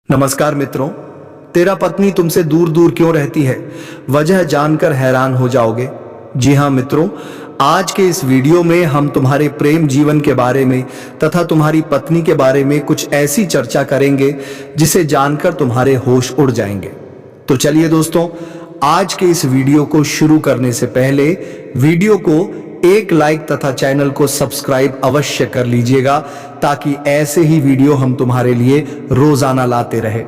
नमस्कार मित्रों, तेरा पत्नी तुमसे दूर दूर क्यों रहती है, वजह जानकर हैरान हो जाओगे। जी हाँ मित्रों, आज के इस वीडियो में हम तुम्हारे प्रेम जीवन के बारे में तथा तुम्हारी पत्नी के बारे में कुछ ऐसी चर्चा करेंगे जिसे जानकर तुम्हारे होश उड़ जाएंगे। तो चलिए दोस्तों, आज के इस वीडियो को शुरू करने से पहले वीडियो को एक लाइक तथा चैनल को सब्सक्राइब अवश्य कर लीजिएगा, ताकि ऐसे ही वीडियो हम तुम्हारे लिए रोजाना लाते रहे।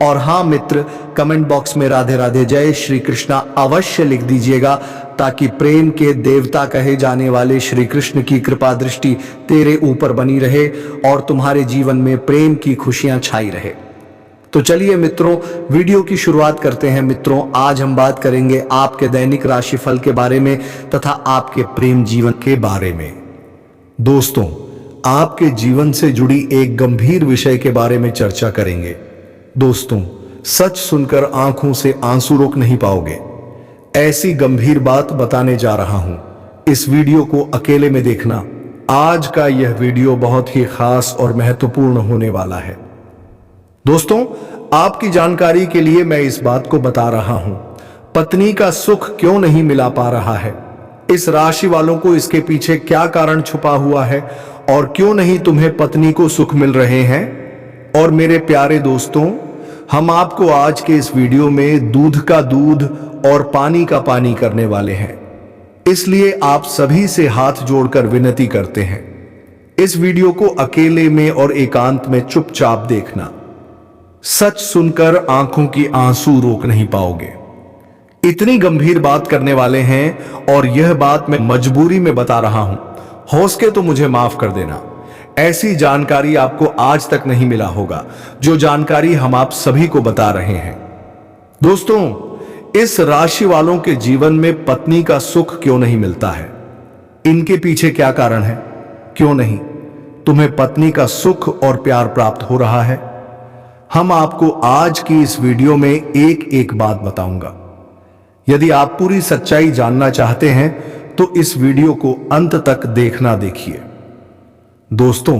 और हाँ मित्र, कमेंट बॉक्स में राधे राधे जय श्री कृष्णा अवश्य लिख दीजिएगा, ताकि प्रेम के देवता कहे जाने वाले श्री कृष्ण की कृपा दृष्टि तेरे ऊपर बनी रहे और तुम्हारे जीवन में प्रेम की खुशियां छाई रहे। तो चलिए मित्रों, वीडियो की शुरुआत करते हैं। मित्रों, आज हम बात करेंगे आपके दैनिक राशिफल के बारे में तथा आपके प्रेम जीवन के बारे में। दोस्तों, आपके जीवन से जुड़ी एक गंभीर विषय के बारे में चर्चा करेंगे। दोस्तों, सच सुनकर आंखों से आंसू रोक नहीं पाओगे। ऐसी गंभीर बात बताने जा रहा हूं, इस वीडियो को अकेले में देखना। आज का यह वीडियो बहुत ही खास और महत्वपूर्ण होने वाला है। दोस्तों, आपकी जानकारी के लिए मैं इस बात को बता रहा हूं, पत्नी का सुख क्यों नहीं मिला पा रहा है, इस राशि वालों को इसके पीछे क्या कारण छुपा हुआ है और क्यों नहीं तुम्हें पत्नी को सुख मिल रहे हैं। और मेरे प्यारे दोस्तों, हम आपको आज के इस वीडियो में दूध का दूध और पानी का पानी करने वाले हैं, इसलिए आप सभी से हाथ जोड़कर विनती करते हैं, इस वीडियो को अकेले में और एकांत में चुपचाप देखना। सच सुनकर आंखों की आंसू रोक नहीं पाओगे। इतनी गंभीर बात करने वाले हैं और यह बात मैं मजबूरी में बता रहा हूं, हो सके तो मुझे माफ कर देना। ऐसी जानकारी आपको आज तक नहीं मिला होगा, जो जानकारी हम आप सभी को बता रहे हैं। दोस्तों, इस राशि वालों के जीवन में पत्नी का सुख क्यों नहीं मिलता है, इनके पीछे क्या कारण है, क्यों नहीं तुम्हें पत्नी का सुख और प्यार प्राप्त हो रहा है। हम आपको आज की इस वीडियो में एक एक बात बताऊंगा। यदि आप पूरी सच्चाई जानना चाहते हैं तो इस वीडियो को अंत तक देखना देखिए। दोस्तों,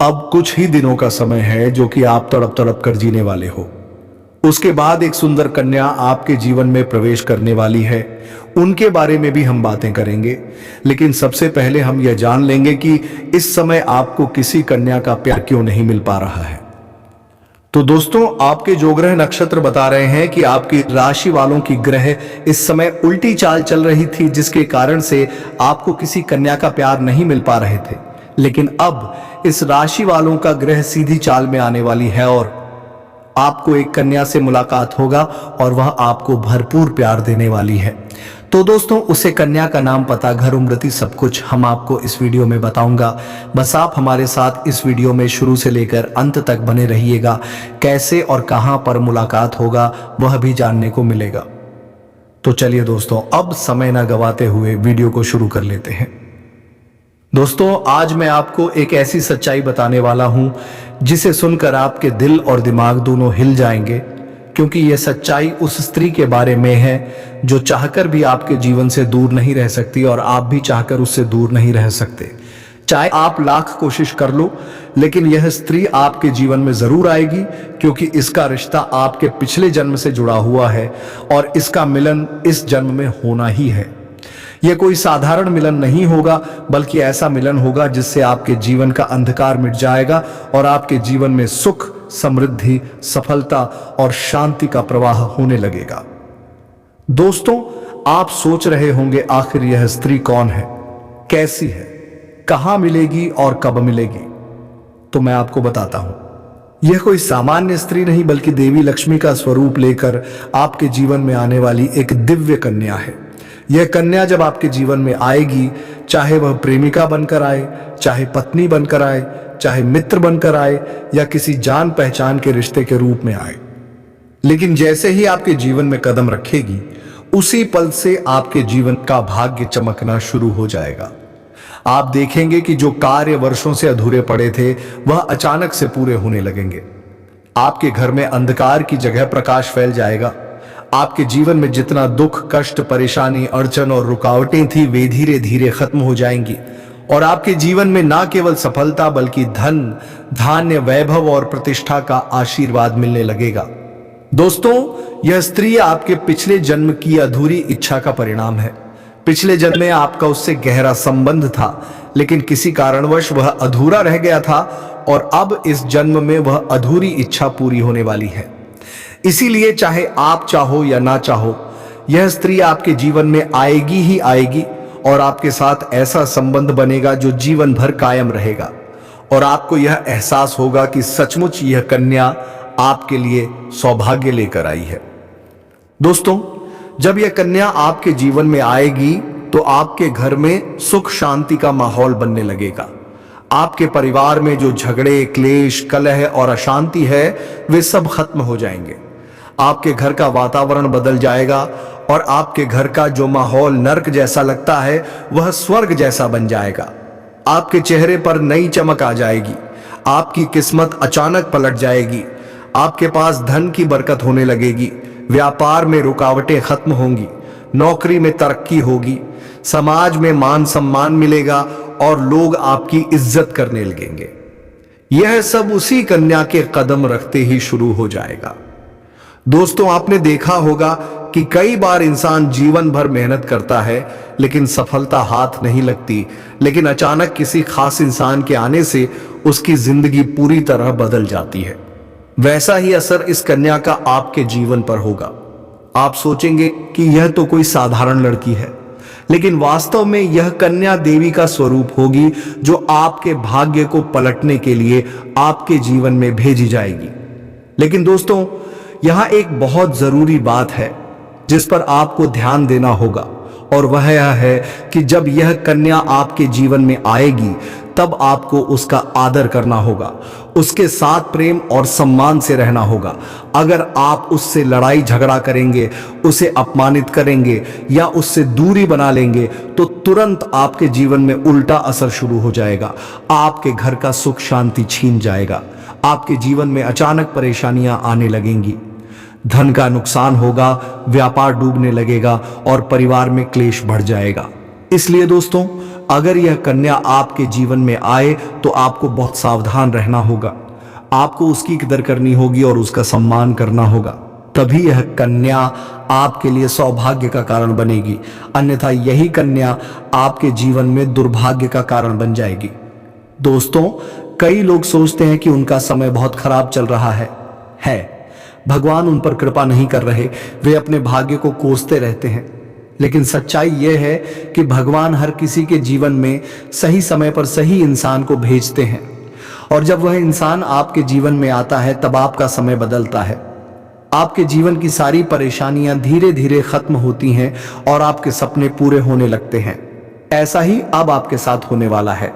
अब कुछ ही दिनों का समय है जो कि आप तड़प तड़प कर जीने वाले हो। उसके बाद एक सुंदर कन्या आपके जीवन में प्रवेश करने वाली है, उनके बारे में भी हम बातें करेंगे। लेकिन सबसे पहले हम यह जान लेंगे कि इस समय आपको किसी कन्या का प्यार क्यों नहीं मिल पा रहा है। तो दोस्तों, आपके जो ग्रह नक्षत्र बता रहे हैं कि आपकी राशि वालों की ग्रह इस समय उल्टी चाल चल रही थी, जिसके कारण से आपको किसी कन्या का प्यार नहीं मिल पा रहे थे। लेकिन अब इस राशि वालों का ग्रह सीधी चाल में आने वाली है और आपको एक कन्या से मुलाकात होगा और वह आपको भरपूर प्यार देने वाली है। तो दोस्तों, उसे कन्या का नाम, पता, घर, उम्र, सब कुछ हम आपको इस वीडियो में बताऊंगा। बस आप हमारे साथ इस वीडियो में शुरू से लेकर अंत तक बने रहिएगा। कैसे और कहां पर मुलाकात होगा वह भी जानने को मिलेगा। तो चलिए दोस्तों, अब समय ना गवाते हुए वीडियो को शुरू कर लेते हैं। दोस्तों, आज मैं आपको एक ऐसी सच्चाई बताने वाला हूं जिसे सुनकर आपके दिल और दिमाग दोनों हिल जाएंगे, क्योंकि यह सच्चाई उस स्त्री के बारे में है जो चाहकर भी आपके जीवन से दूर नहीं रह सकती और आप भी चाहकर उससे दूर नहीं रह सकते। चाहे आप लाख कोशिश कर लो, लेकिन यह स्त्री आपके जीवन में जरूर आएगी, क्योंकि इसका रिश्ता आपके पिछले जन्म से जुड़ा हुआ है और इसका मिलन इस जन्म में होना ही है। यह कोई साधारण मिलन नहीं होगा, बल्कि ऐसा मिलन होगा जिससे आपके जीवन का अंधकार मिट जाएगा और आपके जीवन में सुख, समृद्धि, सफलता और शांति का प्रवाह होने लगेगा। दोस्तों, आप सोच रहे होंगे, आखिर यह स्त्री कौन है, कैसी है, कहां मिलेगी और कब मिलेगी। तो मैं आपको बताता हूं। यह कोई सामान्य स्त्री नहीं, बल्कि देवी लक्ष्मी का स्वरूप लेकर आपके जीवन में आने वाली एक दिव्य कन्या है। यह कन्या जब आपके जीवन में आएगी, चाहे वह प्रेमिका बनकर आए, चाहे पत्नी बनकर आए, चाहे मित्र बनकर आए या किसी जान पहचान के रिश्ते के रूप में आए, लेकिन जैसे ही आपके जीवन में कदम रखेगी, उसी पल से आपके जीवन का भाग्य चमकना शुरू हो जाएगा। आप देखेंगे कि जो कार्य वर्षों से अधूरे पड़े थे, वह अचानक से पूरे होने लगेंगे। आपके घर में अंधकार की जगह प्रकाश फैल जाएगा। आपके जीवन में जितना दुख, कष्ट, परेशानी, अड़चन और रुकावटें थी, वे धीरे धीरे खत्म हो जाएंगी और आपके जीवन में ना केवल सफलता बल्कि धन, धान्य, वैभव और प्रतिष्ठा का आशीर्वाद मिलने लगेगा। दोस्तों, यह स्त्री आपके पिछले जन्म की अधूरी इच्छा का परिणाम है। पिछले जन्म में आपका उससे गहरा संबंध था, लेकिन किसी कारणवश वह अधूरा रह गया था और अब इस जन्म में वह अधूरी इच्छा पूरी होने वाली है। इसीलिए चाहे आप चाहो या ना चाहो, यह स्त्री आपके जीवन में आएगी ही आएगी और आपके साथ ऐसा संबंध बनेगा जो जीवन भर कायम रहेगा। और आपको यह एहसास होगा कि सचमुच यह कन्या आपके लिए सौभाग्य लेकर आई है। दोस्तों, जब यह कन्या आपके जीवन में आएगी तो आपके घर में सुख शांति का माहौल बनने लगेगा। आपके परिवार में जो झगड़े, क्लेश, कलह और अशांति है वे सब खत्म हो जाएंगे। आपके घर का वातावरण बदल जाएगा और आपके घर का जो माहौल नर्क जैसा लगता है वह स्वर्ग जैसा बन जाएगा। आपके चेहरे पर नई चमक आ जाएगी। आपकी किस्मत अचानक पलट जाएगी। आपके पास धन की बरकत होने लगेगी। व्यापार में रुकावटें खत्म होंगी। नौकरी में तरक्की होगी। समाज में मान सम्मान मिलेगा और लोग आपकी इज्जत करने लगेंगे। यह सब उसी कन्या के कदम रखते ही शुरू हो जाएगा। दोस्तों, आपने देखा होगा कि कई बार इंसान जीवन भर मेहनत करता है लेकिन सफलता हाथ नहीं लगती, लेकिन अचानक किसी खास इंसान के आने से उसकी जिंदगी पूरी तरह बदल जाती है। वैसा ही असर इस कन्या का आपके जीवन पर होगा। आप सोचेंगे कि यह तो कोई साधारण लड़की है, लेकिन वास्तव में यह कन्या देवी का स्वरूप होगी जो आपके भाग्य को पलटने के लिए आपके जीवन में भेजी जाएगी। लेकिन दोस्तों, यहां एक बहुत जरूरी बात है जिस पर आपको ध्यान देना होगा, और वह यह है कि जब यह कन्या आपके जीवन में आएगी तब आपको उसका आदर करना होगा, उसके साथ प्रेम और सम्मान से रहना होगा। अगर आप उससे लड़ाई झगड़ा करेंगे, उसे अपमानित करेंगे या उससे दूरी बना लेंगे तो तुरंत आपके जीवन में उल्टा असर शुरू हो जाएगा। आपके घर का सुख शांति छीन जाएगा। आपके जीवन में अचानक परेशानियां आने लगेंगी। धन का नुकसान होगा, व्यापार डूबने लगेगा और परिवार में क्लेश बढ़ जाएगा। इसलिए दोस्तों, अगर यह कन्या आपके जीवन में आए तो आपको बहुत सावधान रहना होगा। आपको उसकी कदर करनी होगी और उसका सम्मान करना होगा। तभी यह कन्या आपके लिए सौभाग्य का कारण बनेगी, अन्यथा यही कन्या आपके जीवन में दुर्भाग्य का कारण बन जाएगी। दोस्तों, कई लोग सोचते हैं कि उनका समय बहुत खराब चल रहा है। भगवान उन पर कृपा नहीं कर रहे, वे अपने भाग्य को कोसते रहते हैं। लेकिन सच्चाई यह है कि भगवान हर किसी के जीवन में सही समय पर सही इंसान को भेजते हैं, और जब वह इंसान आपके जीवन में आता है तब आपका समय बदलता है। आपके जीवन की सारी परेशानियां धीरे धीरे खत्म होती हैं और आपके सपने पूरे होने लगते हैं। ऐसा ही अब आपके साथ होने वाला है।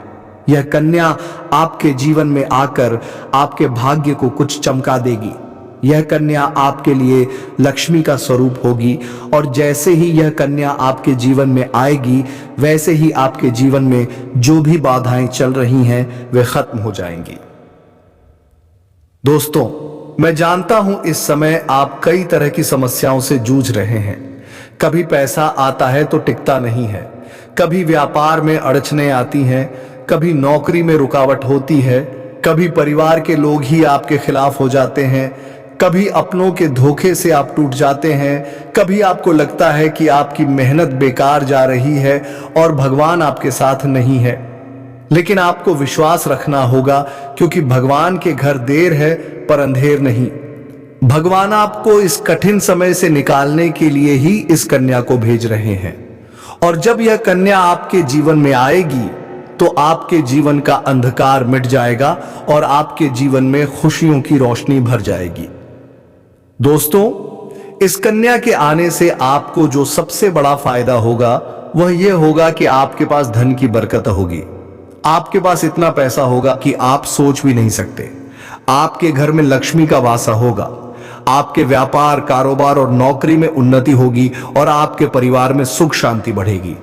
यह कन्या आपके जीवन में आकर आपके भाग्य को कुछ चमका देगी। यह कन्या आपके लिए लक्ष्मी का स्वरूप होगी, और जैसे ही यह कन्या आपके जीवन में आएगी वैसे ही आपके जीवन में जो भी बाधाएं चल रही हैं वे खत्म हो जाएंगी। दोस्तों, मैं जानता हूं इस समय आप कई तरह की समस्याओं से जूझ रहे हैं। कभी पैसा आता है तो टिकता नहीं है, कभी व्यापार में अड़चनें आती हैं, कभी नौकरी में रुकावट होती है, कभी परिवार के लोग ही आपके खिलाफ हो जाते हैं, कभी अपनों के धोखे से आप टूट जाते हैं, कभी आपको लगता है कि आपकी मेहनत बेकार जा रही है और भगवान आपके साथ नहीं है। लेकिन आपको विश्वास रखना होगा, क्योंकि भगवान के घर देर है पर अंधेर नहीं। भगवान आपको इस कठिन समय से निकालने के लिए ही इस कन्या को भेज रहे हैं, और जब यह कन्या आपके जीवन में आएगी तो आपके जीवन का अंधकार मिट जाएगा और आपके जीवन में खुशियों की रोशनी भर जाएगी। दोस्तों, इस कन्या के आने से आपको जो सबसे बड़ा फायदा होगा वह यह होगा कि आपके पास धन की बरकत होगी। आपके पास इतना पैसा होगा कि आप सोच भी नहीं सकते। आपके घर में लक्ष्मी का वासा होगा। आपके व्यापार, कारोबार और नौकरी में उन्नति होगी और आपके परिवार में सुख शांति बढ़ेगी।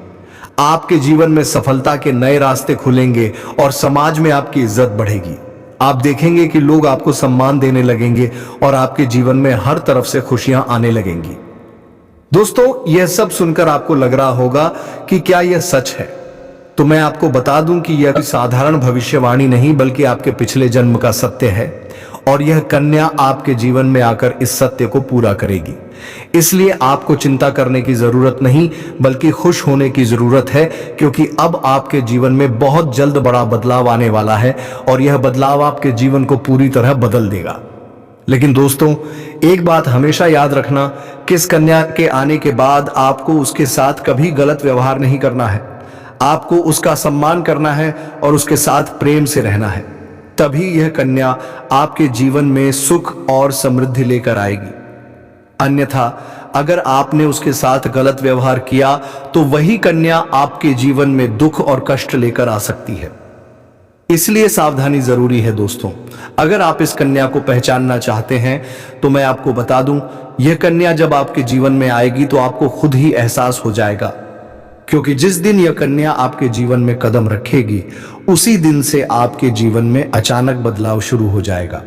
आपके जीवन में सफलता के नए रास्ते खुलेंगे और समाज में आपकी इज्जत बढ़ेगी। आप देखेंगे कि लोग आपको सम्मान देने लगेंगे और आपके जीवन में हर तरफ से खुशियां आने लगेंगी। दोस्तों, यह सब सुनकर आपको लग रहा होगा कि क्या यह सच है? तो मैं आपको बता दूं कि यह कोई साधारण भविष्यवाणी नहीं बल्कि आपके पिछले जन्म का सत्य है और यह कन्या आपके जीवन में आकर इस सत्य को पूरा करेगी। इसलिए आपको चिंता करने की जरूरत नहीं बल्कि खुश होने की जरूरत है, क्योंकि अब आपके जीवन में बहुत जल्द बड़ा बदलाव आने वाला है और यह बदलाव आपके जीवन को पूरी तरह बदल देगा। लेकिन दोस्तों, एक बात हमेशा याद रखना कि इस कन्या के आने के बाद आपको उसके साथ कभी गलत व्यवहार नहीं करना है। आपको उसका सम्मान करना है और उसके साथ प्रेम से रहना है। तभी यह कन्या आपके जीवन में सुख और समृद्धि लेकर आएगी। अन्यथा अगर आपने उसके साथ गलत व्यवहार किया तो वही कन्या आपके जीवन में दुख और कष्ट लेकर आ सकती है। इसलिए सावधानी जरूरी है दोस्तों। अगर आप इस कन्या को पहचानना चाहते हैं तो मैं आपको बता दूं, यह कन्या जब आपके जीवन में आएगी तो आपको खुद ही एहसास हो जाएगा, क्योंकि जिस दिन यह कन्या आपके जीवन में कदम रखेगी उसी दिन से आपके जीवन में अचानक बदलाव शुरू हो जाएगा।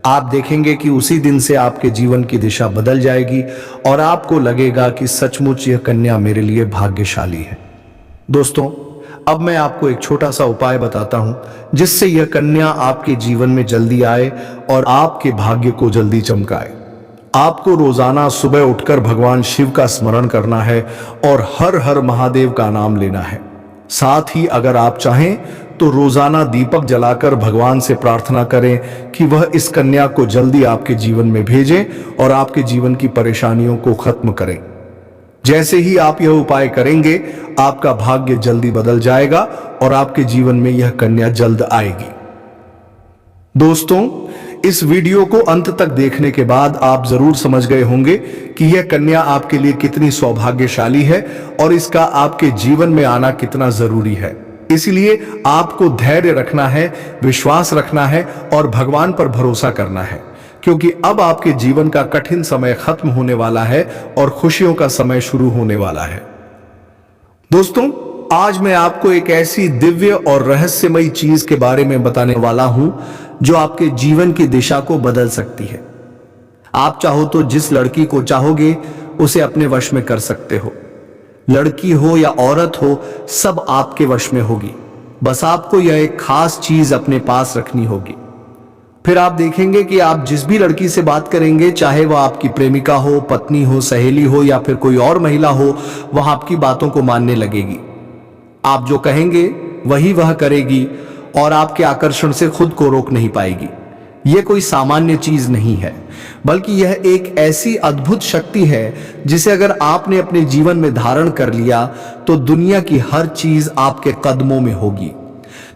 आप देखेंगे कि उसी दिन से आपके जीवन की दिशा बदल जाएगी और आपको लगेगा कि सचमुच यह कन्या मेरे लिए भाग्यशाली है। दोस्तों, अब मैं आपको एक छोटा सा उपाय बताता हूं जिससे यह कन्या आपके जीवन में जल्दी आए और आपके भाग्य को जल्दी चमकाए। आपको रोजाना सुबह उठकर भगवान शिव का स्मरण करना है और हर हर महादेव का नाम लेना है। साथ ही अगर आप चाहें तो रोजाना दीपक जलाकर भगवान से प्रार्थना करें कि वह इस कन्या को जल्दी आपके जीवन में भेजें और आपके जीवन की परेशानियों को खत्म करें। जैसे ही आप यह उपाय करेंगे, आपका भाग्य जल्दी बदल जाएगा और आपके जीवन में यह कन्या जल्द आएगी। दोस्तों, इस वीडियो को अंत तक देखने के बाद आप जरूर समझ गए होंगे कि यह कन्या आपके लिए कितनी सौभाग्यशाली है और इसका आपके जीवन में आना कितना जरूरी है। इसलिए आपको धैर्य रखना है, विश्वास रखना है और भगवान पर भरोसा करना है, क्योंकि अब आपके जीवन का कठिन समय खत्म होने वाला है और खुशियों का समय शुरू होने वाला है। दोस्तों, आज मैं आपको एक ऐसी दिव्य और रहस्यमयी चीज के बारे में बताने वाला हूं जो आपके जीवन की दिशा को बदल सकती है। आप चाहो तो जिस लड़की को चाहोगे उसे अपने वश में कर सकते हो। लड़की हो या औरत हो, सब आपके वश में होगी। बस आपको यह एक खास चीज अपने पास रखनी होगी। फिर आप देखेंगे कि आप जिस भी लड़की से बात करेंगे, चाहे वह आपकी प्रेमिका हो, पत्नी हो, सहेली हो या फिर कोई और महिला हो, वह आपकी बातों को मानने लगेगी। आप जो कहेंगे वही वह करेगी और आपके आकर्षण से खुद को रोक नहीं पाएगी। यह कोई सामान्य चीज नहीं है, बल्कि यह एक ऐसी अद्भुत शक्ति है जिसे अगर आपने अपने जीवन में धारण कर लिया तो दुनिया की हर चीज आपके कदमों में होगी।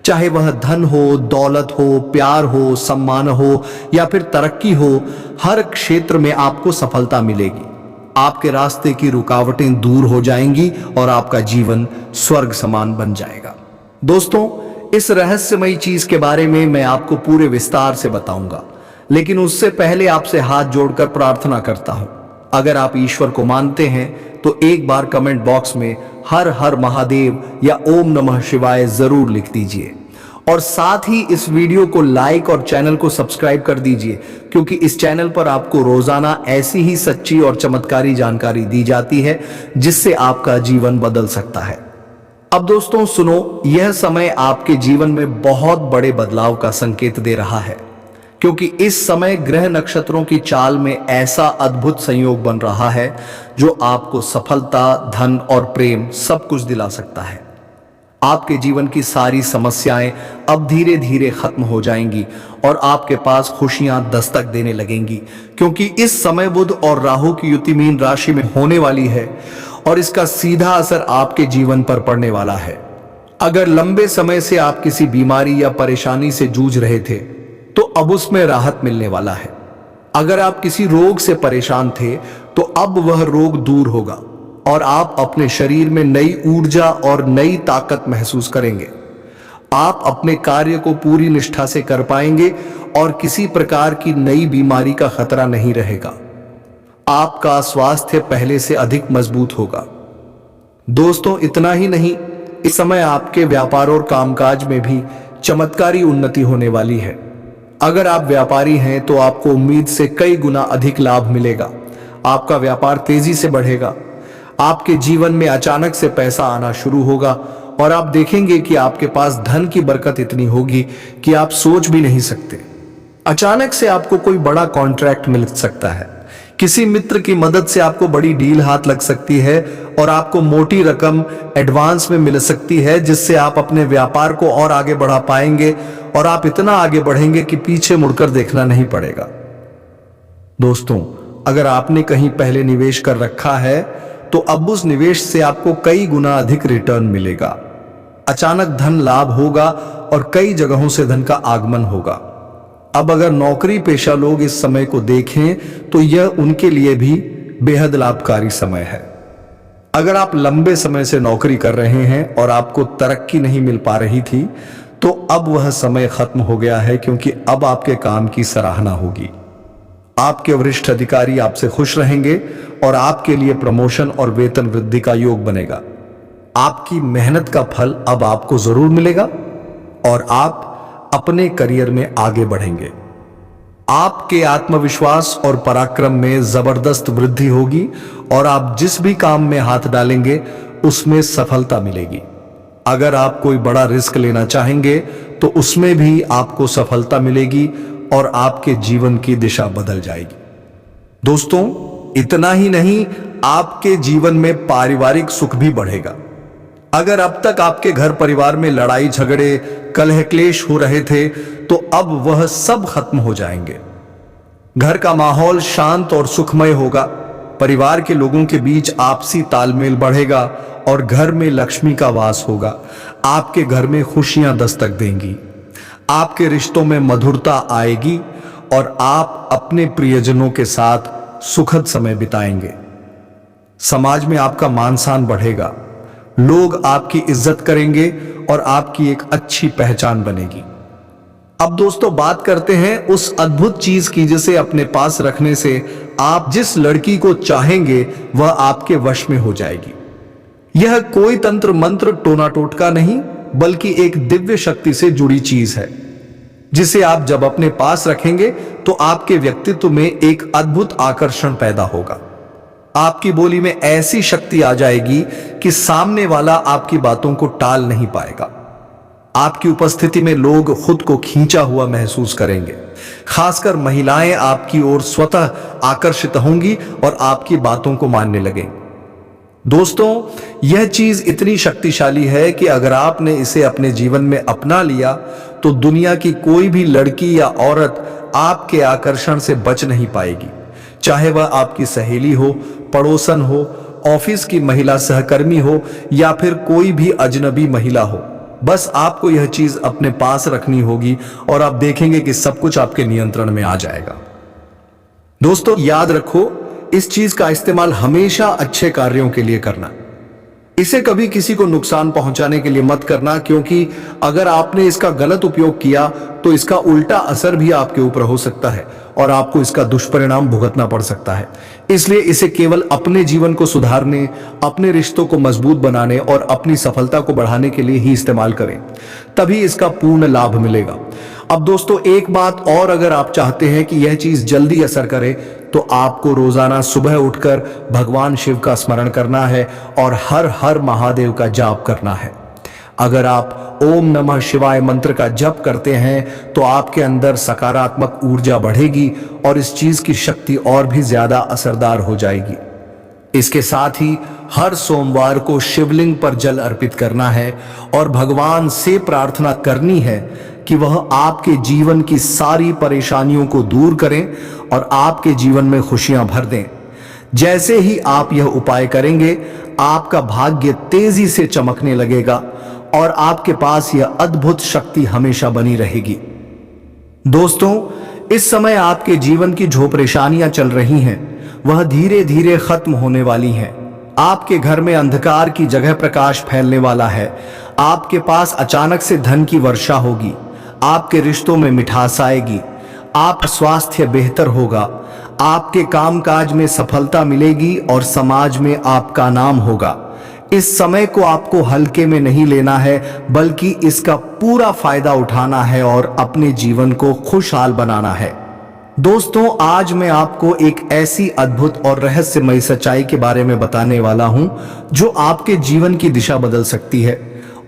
चाहे वह धन हो, दौलत हो, प्यार हो, सम्मान हो या फिर तरक्की हो, हर क्षेत्र में आपको सफलता मिलेगी। आपके रास्ते की रुकावटें दूर हो जाएंगी और आपका जीवन स्वर्ग समान बन जाएगा। दोस्तों, इस रहस्यमयी चीज के बारे में मैं आपको पूरे विस्तार से बताऊंगा, लेकिन उससे पहले आपसे हाथ जोड़कर प्रार्थना करता हूं। अगर आप ईश्वर को मानते हैं तो एक बार कमेंट बॉक्स में हर हर महादेव या ओम नमः शिवाय जरूर लिख दीजिए और साथ ही इस वीडियो को लाइक और चैनल को सब्सक्राइब कर दीजिए, क्योंकि इस चैनल पर आपको रोजाना ऐसी ही सच्ची और चमत्कारी जानकारी दी जाती है जिससे आपका जीवन बदल सकता है। अब दोस्तों सुनो, यह समय आपके जीवन में बहुत बड़े बदलाव का संकेत दे रहा है, क्योंकि इस समय ग्रह नक्षत्रों की चाल में ऐसा अद्भुत संयोग बन रहा है जो आपको सफलता, धन और प्रेम सब कुछ दिला सकता है। आपके जीवन की सारी समस्याएं अब धीरे धीरे खत्म हो जाएंगी और आपके पास खुशियां दस्तक देने लगेंगी, क्योंकि इस समय बुध और राहु की युति मीन राशि में होने वाली है और इसका सीधा असर आपके जीवन पर पड़ने वाला है। अगर लंबे समय से आप किसी बीमारी या परेशानी से जूझ रहे थे तो अब उसमें राहत मिलने वाला है। अगर आप किसी रोग से परेशान थे तो अब वह रोग दूर होगा और आप अपने शरीर में नई ऊर्जा और नई ताकत महसूस करेंगे। आप अपने कार्य को पूरी निष्ठा से कर पाएंगे और किसी प्रकार की नई बीमारी का खतरा नहीं रहेगा। आपका स्वास्थ्य पहले से अधिक मजबूत होगा। दोस्तों, इतना ही नहीं, इस समय आपके व्यापार और कामकाज में भी चमत्कारी उन्नति होने वाली है। अगर आप व्यापारी हैं तो आपको उम्मीद से कई गुना अधिक लाभ मिलेगा। आपका व्यापार तेजी से बढ़ेगा। आपके जीवन में अचानक से पैसा आना शुरू होगा और आप देखेंगे कि आपके पास धन की बरकत इतनी होगी कि आप सोच भी नहीं सकते। अचानक से आपको कोई बड़ा कॉन्ट्रैक्ट मिल सकता है, किसी मित्र की मदद से आपको बड़ी डील हाथ लग सकती है और आपको मोटी रकम एडवांस में मिल सकती है, जिससे आप अपने व्यापार को और आगे बढ़ा पाएंगे और आप इतना आगे बढ़ेंगे कि पीछे मुड़कर देखना नहीं पड़ेगा। दोस्तों, अगर आपने कहीं पहले निवेश कर रखा है तो अब उस निवेश से आपको कई गुना अधिक रिटर्न मिलेगा। अचानक धन लाभ होगा और कई जगहों से धन का आगमन होगा। अब अगर नौकरी पेशा लोग इस समय को देखें तो यह उनके लिए भी बेहद लाभकारी समय है। अगर आप लंबे समय से नौकरी कर रहे हैं और आपको तरक्की नहीं मिल पा रही थी तो अब वह समय खत्म हो गया है, क्योंकि अब आपके काम की सराहना होगी। आपके वरिष्ठ अधिकारी आपसे खुश रहेंगे और आपके लिए प्रमोशन और वेतन वृद्धि का योग बनेगा। आपकी मेहनत का फल अब आपको जरूर मिलेगा और आप अपने करियर में आगे बढ़ेंगे। आपके आत्मविश्वास और पराक्रम में जबरदस्त वृद्धि होगी और आप जिस भी काम में हाथ डालेंगे उसमें सफलता मिलेगी। अगर आप कोई बड़ा रिस्क लेना चाहेंगे तो उसमें भी आपको सफलता मिलेगी और आपके जीवन की दिशा बदल जाएगी। दोस्तों, इतना ही नहीं, आपके जीवन में पारिवारिक सुख भी बढ़ेगा। अगर अब तक आपके घर परिवार में लड़ाई झगड़े कलह क्लेश हो रहे थे तो अब वह सब खत्म हो जाएंगे। घर का माहौल शांत और सुखमय होगा। परिवार के लोगों के बीच आपसी तालमेल बढ़ेगा और घर में लक्ष्मी का वास होगा। आपके घर में खुशियां दस्तक देंगी, आपके रिश्तों में मधुरता आएगी और आप अपने प्रियजनों के साथ सुखद समय बिताएंगे। समाज में आपका मान सम्मान बढ़ेगा, लोग आपकी इज्जत करेंगे और आपकी एक अच्छी पहचान बनेगी। अब दोस्तों, बात करते हैं उस अद्भुत चीज की जिसे अपने पास रखने से आप जिस लड़की को चाहेंगे वह आपके वश में हो जाएगी। यह कोई तंत्र मंत्र टोना टोटका नहीं, बल्कि एक दिव्य शक्ति से जुड़ी चीज है, जिसे आप जब अपने पास रखेंगे तो आपके व्यक्तित्व में एक अद्भुत आकर्षण पैदा होगा। आपकी बोली में ऐसी शक्ति आ जाएगी कि सामने वाला आपकी बातों को टाल नहीं पाएगा। आपकी उपस्थिति में लोग खुद को खींचा हुआ महसूस करेंगे। खासकर महिलाएं आपकी ओर स्वतः आकर्षित होंगी और आपकी बातों को मानने लगेंगी। दोस्तों, यह चीज इतनी शक्तिशाली है कि अगर आपने इसे अपने जीवन में अपना लिया तो दुनिया की कोई भी लड़की या औरत आपके आकर्षण से बच नहीं पाएगी। चाहे वह आपकी सहेली हो, पड़ोसन हो, ऑफिस की महिला सहकर्मी हो या फिर कोई भी अजनबी महिला हो, बस आपको यह चीज अपने पास रखनी होगी और आप देखेंगे कि सब कुछ आपके नियंत्रण में आ जाएगा। दोस्तों, याद रखो, इस चीज का इस्तेमाल हमेशा अच्छे कार्यों के लिए करना। इसे कभी किसी को नुकसान पहुंचाने के लिए मत करना, क्योंकि अगर आपने इसका गलत उपयोग किया तो इसका उल्टा असर भी आपके ऊपर हो सकता है और आपको इसका दुष्परिणाम भुगतना पड़ सकता है। इसलिए इसे केवल अपने जीवन को सुधारने, अपने रिश्तों को मजबूत बनाने और अपनी सफलता को बढ़ाने के लिए ही इस्तेमाल करें, तभी इसका पूर्ण लाभ मिलेगा। अब दोस्तों, एक बात और, अगर आप चाहते हैं कि यह चीज जल्दी असर करे तो आपको रोजाना सुबह उठकर भगवान शिव का स्मरण करना है और हर हर महादेव का जाप करना है। अगर आप ओम नमः शिवाय मंत्र का जप करते हैं तो आपके अंदर सकारात्मक ऊर्जा बढ़ेगी और इस चीज की शक्ति और भी ज्यादा असरदार हो जाएगी। इसके साथ ही हर सोमवार को शिवलिंग पर जल अर्पित करना है और भगवान से प्रार्थना करनी है कि वह आपके जीवन की सारी परेशानियों को दूर करें और आपके जीवन में खुशियां भर दें। जैसे ही आप यह उपाय करेंगे, आपका भाग्य तेजी से चमकने लगेगा और आपके पास यह अद्भुत शक्ति हमेशा बनी रहेगी। दोस्तों, इस समय आपके जीवन की जो परेशानियां चल रही हैं, वह धीरे धीरे खत्म होने वाली हैं। आपके घर में अंधकार की जगह प्रकाश फैलने वाला है। आपके पास अचानक से धन की वर्षा होगी। आपके रिश्तों में मिठास आएगी। आपका स्वास्थ्य बेहतर होगा। आपके कामकाज में सफलता मिलेगी और समाज में आपका नाम होगा। इस समय को आपको हल्के में नहीं लेना है, बल्कि इसका पूरा फायदा उठाना है और अपने जीवन को खुशहाल बनाना है। दोस्तों, आज मैं आपको एक ऐसी अद्भुत और रहस्यमयी सच्चाई के बारे में बताने वाला हूं जो आपके जीवन की दिशा बदल सकती है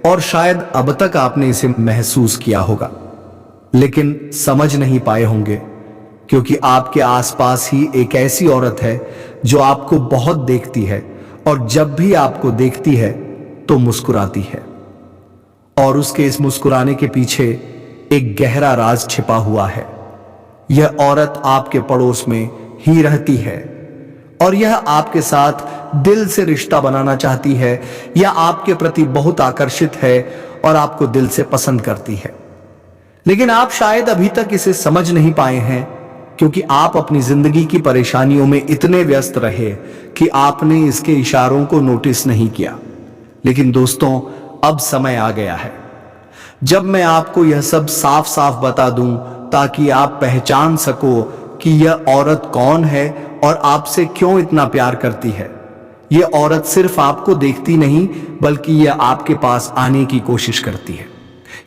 और शायद अब तक आपने इसे महसूस किया होगा, लेकिन समझ नहीं पाए होंगे, क्योंकि आपके आसपास ही एक ऐसी औरत है जो आपको बहुत देखती है और जब भी आपको देखती है तो मुस्कुराती है। और उसके इस मुस्कुराने के पीछे एक गहरा राज छिपा हुआ है। यह औरत आपके पड़ोस में ही रहती है और यह आपके साथ दिल से रिश्ता बनाना चाहती है, या आपके प्रति बहुत आकर्षित है और आपको दिल से पसंद करती है। लेकिन आप शायद अभी तक इसे समझ नहीं पाए हैं, क्योंकि आप अपनी जिंदगी की परेशानियों में इतने व्यस्त रहे कि आपने इसके इशारों को नोटिस नहीं किया। लेकिन दोस्तों, अब समय आ गया है जब मैं आपको यह सब साफ साफ बता दूं, ताकि आप पहचान सको कि यह औरत कौन है और आपसे क्यों इतना प्यार करती है। यह औरत सिर्फ आपको देखती नहीं, बल्कि यह आपके पास आने की कोशिश करती है।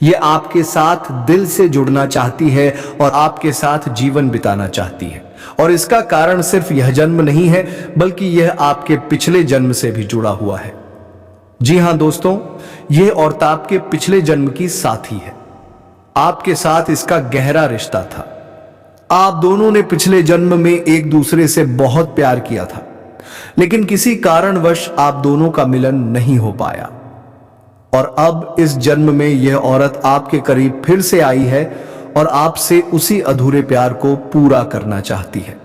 यह आपके साथ दिल से जुड़ना चाहती है और आपके साथ जीवन बिताना चाहती है। और इसका कारण सिर्फ यह जन्म नहीं है, बल्कि यह आपके पिछले जन्म से भी जुड़ा हुआ है। जी हां दोस्तों, यह औरत आपके पिछले जन्म की साथी है। आपके साथ इसका गहरा रिश्ता था। आप दोनों ने पिछले जन्म में एक दूसरे से बहुत प्यार किया था, लेकिन किसी कारणवश आप दोनों का मिलन नहीं हो पाया। और अब इस जन्म में यह औरत आपके करीब फिर से आई है और आपसे उसी अधूरे प्यार को पूरा करना चाहती है।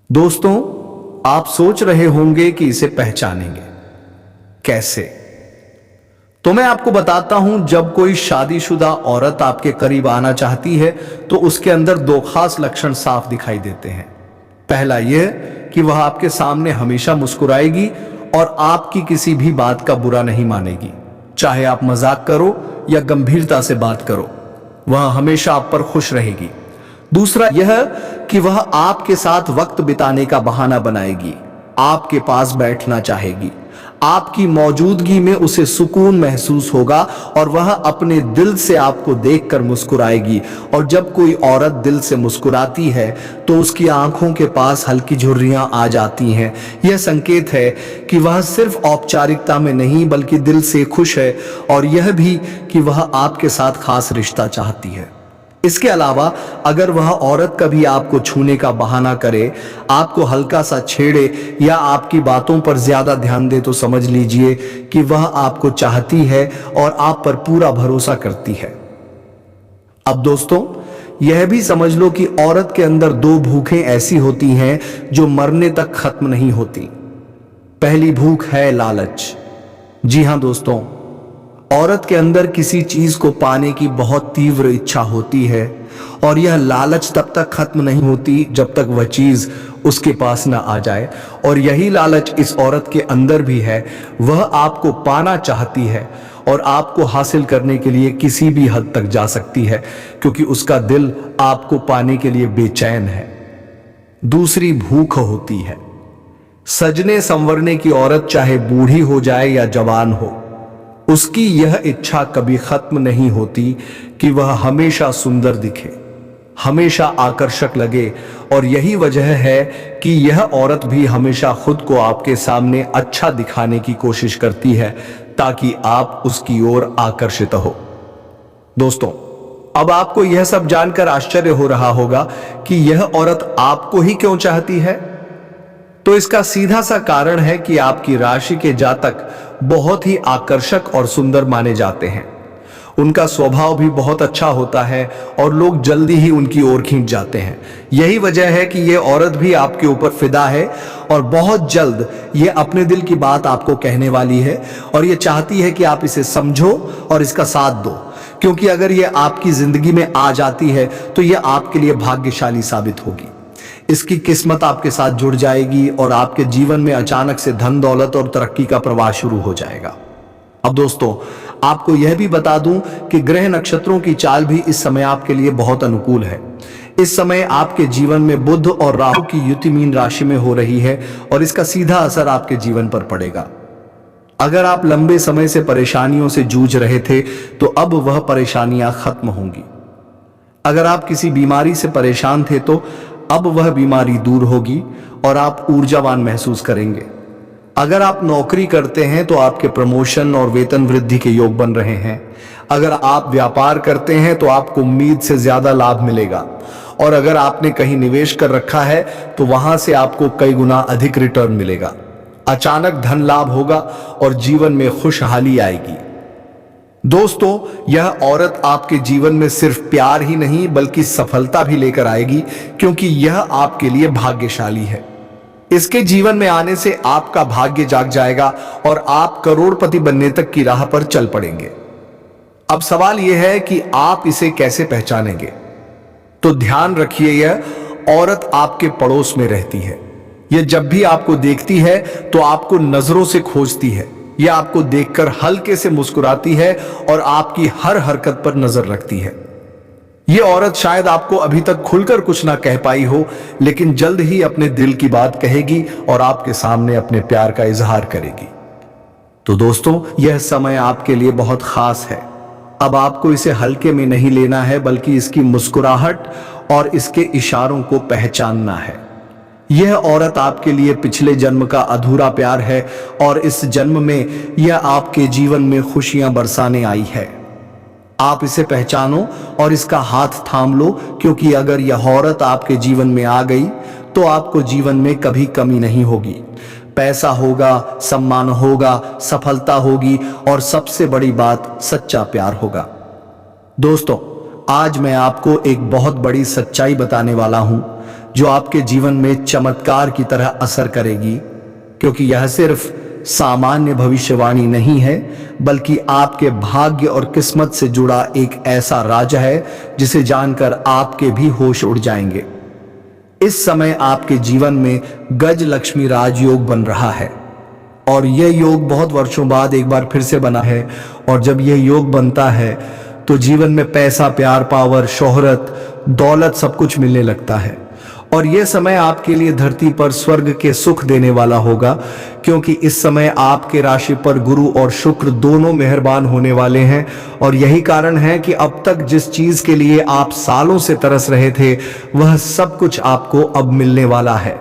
दोस्तों, आप सोच रहे होंगे कि इसे पहचानेंगे कैसे? तो मैं आपको बताता हूं। जब कोई शादीशुदा औरत आपके करीब आना चाहती है तो उसके अंदर दो खास लक्षण साफ दिखाई देते हैं। पहला यह कि वह आपके सामने हमेशा मुस्कुराएगी और आपकी किसी भी बात का बुरा नहीं मानेगी। चाहे आप मजाक करो या गंभीरता से बात करो, वह हमेशा आप पर खुश रहेगी। दूसरा यह कि वह आपके साथ वक्त बिताने का बहाना बनाएगी, आपके पास बैठना चाहेगी। आपकी मौजूदगी में उसे सुकून महसूस होगा और वह अपने दिल से आपको देखकर मुस्कुराएगी। और जब कोई औरत दिल से मुस्कुराती है तो उसकी आंखों के पास हल्की झुर्रियां आ जाती हैं। यह संकेत है कि वह सिर्फ औपचारिकता में नहीं, बल्कि दिल से खुश है, और यह भी कि वह आपके साथ खास रिश्ता चाहती है। इसके अलावा अगर वह औरत कभी आपको छूने का बहाना करे, आपको हल्का सा छेड़े या आपकी बातों पर ज्यादा ध्यान दे, तो समझ लीजिए कि वह आपको चाहती है और आप पर पूरा भरोसा करती है। अब दोस्तों, यह भी समझ लो कि औरत के अंदर दो भूखें ऐसी होती हैं जो मरने तक खत्म नहीं होती। पहली भूख है लालच। जी हां दोस्तों, औरत के अंदर किसी चीज को पाने की बहुत तीव्र इच्छा होती है, और यह लालच तब तक खत्म नहीं होती जब तक वह चीज उसके पास ना आ जाए। और यही लालच इस औरत के अंदर भी है। वह आपको पाना चाहती है और आपको हासिल करने के लिए किसी भी हद तक जा सकती है, क्योंकि उसका दिल आपको पाने के लिए बेचैन है। दूसरी भूख होती है सजने संवरने की औरत, चाहे बूढ़ी हो जाए या जवान हो, उसकी यह इच्छा कभी खत्म नहीं होती कि वह हमेशा सुंदर दिखे, हमेशा आकर्षक लगे। और यही वजह है कि यह औरत भी हमेशा खुद को आपके सामने अच्छा दिखाने की कोशिश करती है, ताकि आप उसकी ओर आकर्षित हो। दोस्तों, अब आपको यह सब जानकर आश्चर्य हो रहा होगा कि यह औरत आपको ही क्यों चाहती है। तो इसका सीधा सा कारण है कि आपकी राशि के जातक बहुत ही आकर्षक और सुंदर माने जाते हैं। उनका स्वभाव भी बहुत अच्छा होता है और लोग जल्दी ही उनकी ओर खींच जाते हैं। यही वजह है कि यह औरत भी आपके ऊपर फिदा है और बहुत जल्द यह अपने दिल की बात आपको कहने वाली है, और यह चाहती है कि आप इसे समझो और इसका साथ दो। क्योंकि अगर यह आपकी जिंदगी में आ जाती है तो यह आपके लिए भाग्यशाली साबित होगी। इसकी किस्मत आपके साथ जुड़ जाएगी और आपके जीवन में अचानक से धन दौलत और तरक्की का प्रवाह शुरू हो जाएगा। अब दोस्तों, आपको यह भी बता दूं कि ग्रह नक्षत्रों की चाल भी इस समय आपके लिए बहुत अनुकूल है। इस समय आपके जीवन में बुध और राहु की युति मीन राशि में हो रही है, और इसका सीधा असर आपके जीवन पर पड़ेगा। अगर आप लंबे समय से परेशानियों से जूझ रहे थे तो अब वह परेशानियां खत्म होंगी। अगर आप किसी बीमारी से परेशान थे तो अब वह बीमारी दूर होगी और आप ऊर्जावान महसूस करेंगे। अगर आप नौकरी करते हैं तो आपके प्रमोशन और वेतन वृद्धि के योग बन रहे हैं। अगर आप व्यापार करते हैं तो आपको उम्मीद से ज्यादा लाभ मिलेगा। और अगर आपने कहीं निवेश कर रखा है तो वहां से आपको कई गुना अधिक रिटर्न मिलेगा। अचानक धन लाभ होगा और जीवन में खुशहाली आएगी। दोस्तों, यह औरत आपके जीवन में सिर्फ प्यार ही नहीं बल्कि सफलता भी लेकर आएगी, क्योंकि यह आपके लिए भाग्यशाली है। इसके जीवन में आने से आपका भाग्य जाग जाएगा और आप करोड़पति बनने तक की राह पर चल पड़ेंगे। अब सवाल यह है कि आप इसे कैसे पहचानेंगे। तो ध्यान रखिए, यह औरत आपके पड़ोस में रहती है। यह जब भी आपको देखती है तो आपको नजरों से खोजती है। यह आपको देखकर हल्के से मुस्कुराती है और आपकी हर हरकत पर नजर रखती है। यह औरत शायद आपको अभी तक खुलकर कुछ ना कह पाई हो, लेकिन जल्द ही अपने दिल की बात कहेगी और आपके सामने अपने प्यार का इजहार करेगी। तो दोस्तों, यह समय आपके लिए बहुत खास है। अब आपको इसे हल्के में नहीं लेना है, बल्कि इसकी मुस्कुराहट और इसके इशारों को पहचानना है। यह औरत आपके लिए पिछले जन्म का अधूरा प्यार है और इस जन्म में यह आपके जीवन में खुशियां बरसाने आई है। आप इसे पहचानो और इसका हाथ थाम लो, क्योंकि अगर यह औरत आपके जीवन में आ गई तो आपको जीवन में कभी कमी नहीं होगी। पैसा होगा, सम्मान होगा, सफलता होगी और सबसे बड़ी बात, सच्चा प्यार होगा। दोस्तों, आज मैं आपको एक बहुत बड़ी सच्चाई बताने वाला हूं, जो आपके जीवन में चमत्कार की तरह असर करेगी, क्योंकि यह सिर्फ सामान्य भविष्यवाणी नहीं है, बल्कि आपके भाग्य और किस्मत से जुड़ा एक ऐसा राज है जिसे जानकर आपके भी होश उड़ जाएंगे। इस समय आपके जीवन में गज लक्ष्मी राजयोग बन रहा है और यह योग बहुत वर्षों बाद एक बार फिर से बना है। और जब यह योग बनता है तो जीवन में पैसा, प्यार, पावर, शोहरत, दौलत सब कुछ मिलने लगता है। और यह समय आपके लिए धरती पर स्वर्ग के सुख देने वाला होगा, क्योंकि इस समय आपके राशि पर गुरु और शुक्र दोनों मेहरबान होने वाले हैं। और यही कारण है कि अब तक जिस चीज के लिए आप सालों से तरस रहे थे, वह सब कुछ आपको अब मिलने वाला है।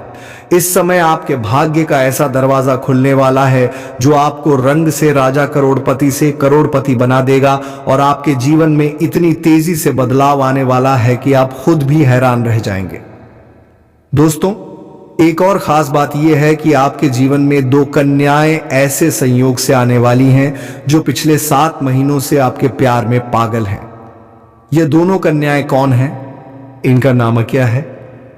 इस समय आपके भाग्य का ऐसा दरवाजा खुलने वाला है जो आपको रंग से राजा करोड़पति से करोड़पति बना देगा और आपके जीवन में इतनी तेजी से बदलाव आने वाला है कि आप खुद भी हैरान रह जाएंगे। दोस्तों, एक और खास बात यह है कि आपके जीवन में 2 कन्याएं ऐसे संयोग से आने वाली हैं जो पिछले 7 महीनों से आपके प्यार में पागल हैं। ये दोनों कन्याएं कौन हैं? इनका नाम क्या है?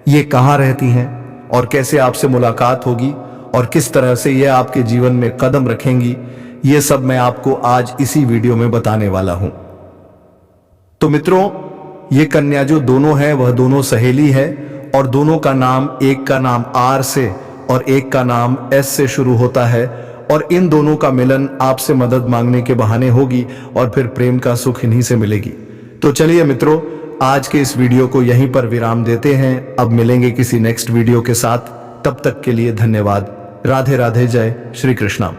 ये कहाँ रहती हैं और कैसे आपसे मुलाकात होगी और किस तरह से ये आपके जीवन में कदम रखेंगी, ये सब मैं आपको आज इसी वीडियो में बताने वाला हूं। तो मित्रों, ये कन्या जो दोनों है वह दोनों सहेली है और दोनों का नाम, एक का नाम आर से और एक का नाम एस से शुरू होता है। और इन दोनों का मिलन आपसे मदद मांगने के बहाने होगी और फिर प्रेम का सुख इन्हीं से मिलेगी। तो चलिए मित्रों, आज के इस वीडियो को यहीं पर विराम देते हैं। अब मिलेंगे किसी नेक्स्ट वीडियो के साथ। तब तक के लिए धन्यवाद। राधे राधे, जय श्री कृष्णा।